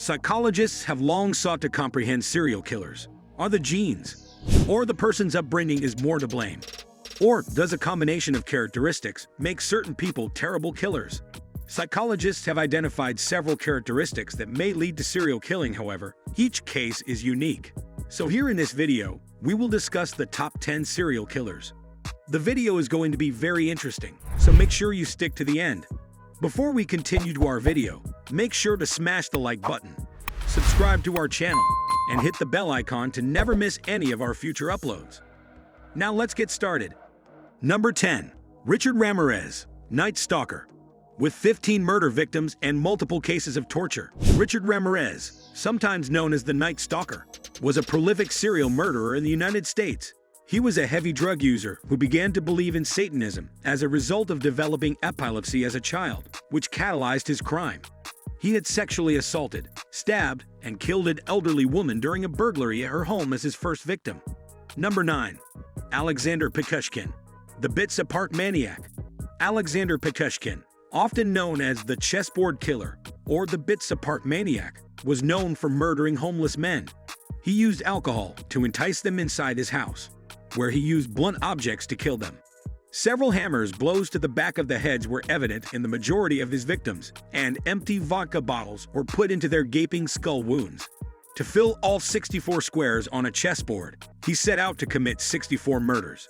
Psychologists have long sought to comprehend serial killers. Are the genes or the person's upbringing is more to blame? Or does a combination of characteristics make certain people terrible killers? Psychologists have identified several characteristics that may lead to serial killing, however, each case is unique. So here in this video, we will discuss the top 10 serial killers. The video is going to be very interesting, so make sure you stick to the end. Before we continue to our video, make sure to smash the like button, subscribe to our channel, and hit the bell icon to never miss any of our future uploads. Now let's get started. Number 10. Richard Ramirez, Night Stalker. With 15 murder victims and multiple cases of torture, Richard Ramirez, sometimes known as the Night Stalker, was a prolific serial murderer in the United States. He was a heavy drug user who began to believe in Satanism as a result of developing epilepsy as a child, which catalyzed his crime. He had sexually assaulted, stabbed, and killed an elderly woman during a burglary at her home as his first victim. Number 9. Alexander Pekushkin, the Bitsa Park Maniac. Alexander Pekushkin, often known as the Chessboard Killer or the Bitsa Park Maniac, was known for murdering homeless men. He used alcohol to entice them inside his house, where he used blunt objects to kill them. Several hammers, blows to the back of the heads were evident in the majority of his victims, and empty vodka bottles were put into their gaping skull wounds. To fill all 64 squares on a chessboard, he set out to commit 64 murders.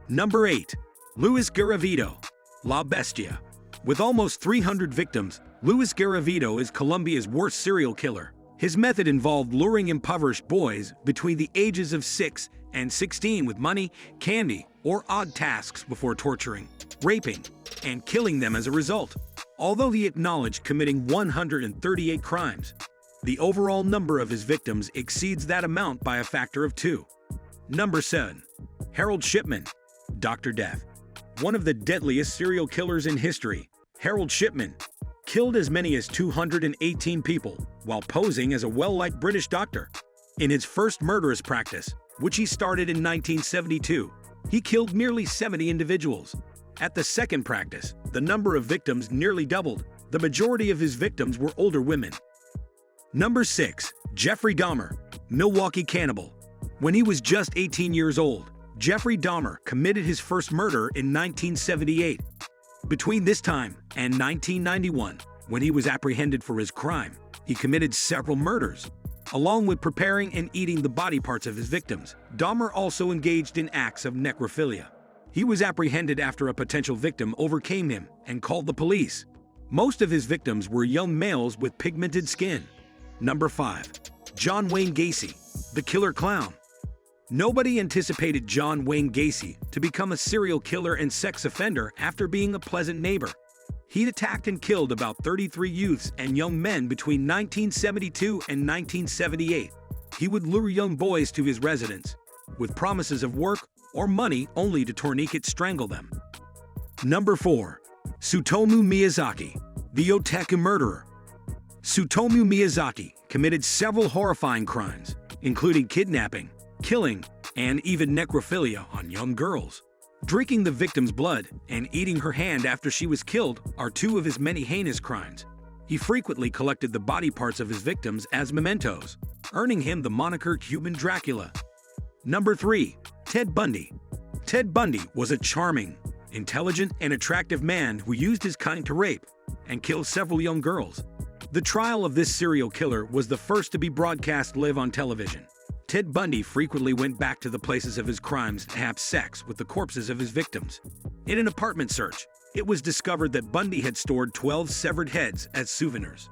Number 8. Luis Garavito, La Bestia. With almost 300 victims, Luis Garavito is Colombia's worst serial killer. His method involved luring impoverished boys between the ages of 6 and 16 with money, candy, or odd tasks before torturing, raping, and killing them as a result. Although he acknowledged committing 138 crimes, the overall number of his victims exceeds that amount by a factor of 2. Number 7. Harold Shipman, Dr. Death. One of the deadliest serial killers in history, Harold Shipman killed as many as 218 people while posing as a well-liked British doctor. In his first murderous practice, which he started in 1972, he killed nearly 70 individuals. At the second practice, the number of victims nearly doubled. The majority of his victims were older women. Number 6. Jeffrey Dahmer, Milwaukee Cannibal. When he was just 18 years old, Jeffrey Dahmer committed his first murder in 1978. Between this time and 1991, when he was apprehended for his crime, he committed several murders. Along with preparing and eating the body parts of his victims, Dahmer also engaged in acts of necrophilia. He was apprehended after a potential victim overcame him and called the police. Most of his victims were young males with pigmented skin. Number 5. John Wayne Gacy, the Killer Clown. Nobody anticipated John Wayne Gacy to become a serial killer and sex offender after being a pleasant neighbor. He'd attacked and killed about 33 youths and young men between 1972 and 1978. He would lure young boys to his residence with promises of work or money only to tourniquet strangle them. Number 4. Tsutomu Miyazaki, the Otaku Murderer. Tsutomu Miyazaki committed several horrifying crimes, including kidnapping, killing, and even necrophilia on young girls. Drinking the victim's blood and eating her hand after she was killed are two of his many heinous crimes. He frequently collected the body parts of his victims as mementos, earning him the moniker Human Dracula. Number 3. Ted Bundy. Ted Bundy was a charming, intelligent, and attractive man who used his kind to rape and kill several young girls. The trial of this serial killer was the first to be broadcast live on television. Ted Bundy frequently went back to the places of his crimes to have sex with the corpses of his victims. In an apartment search, it was discovered that Bundy had stored 12 severed heads as souvenirs.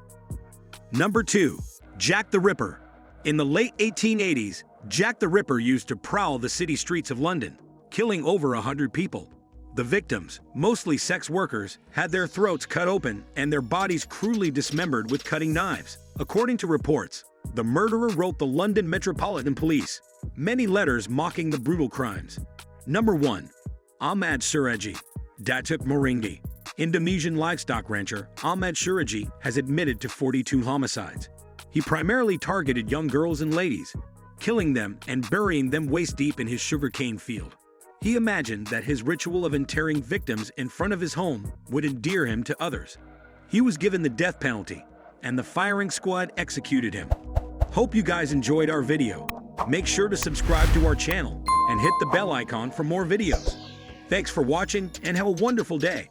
Number 2. Jack the Ripper. In the late 1880s, Jack the Ripper used to prowl the city streets of London, killing over 100 people. The victims, mostly sex workers, had their throats cut open and their bodies cruelly dismembered with cutting knives. According to reports, the murderer wrote the London Metropolitan Police many letters mocking the brutal crimes. Number 1. Ahmad Sureji, Datuk Moringi. Indonesian livestock rancher Ahmad Sureji has admitted to 42 homicides. He primarily targeted young girls and ladies, killing them and burying them waist-deep in his sugarcane field. He imagined that his ritual of interring victims in front of his home would endear him to others. He was given the death penalty and the firing squad executed him. Hope you guys enjoyed our video. Make sure to subscribe to our channel and hit the bell icon for more videos. Thanks for watching and have a wonderful day.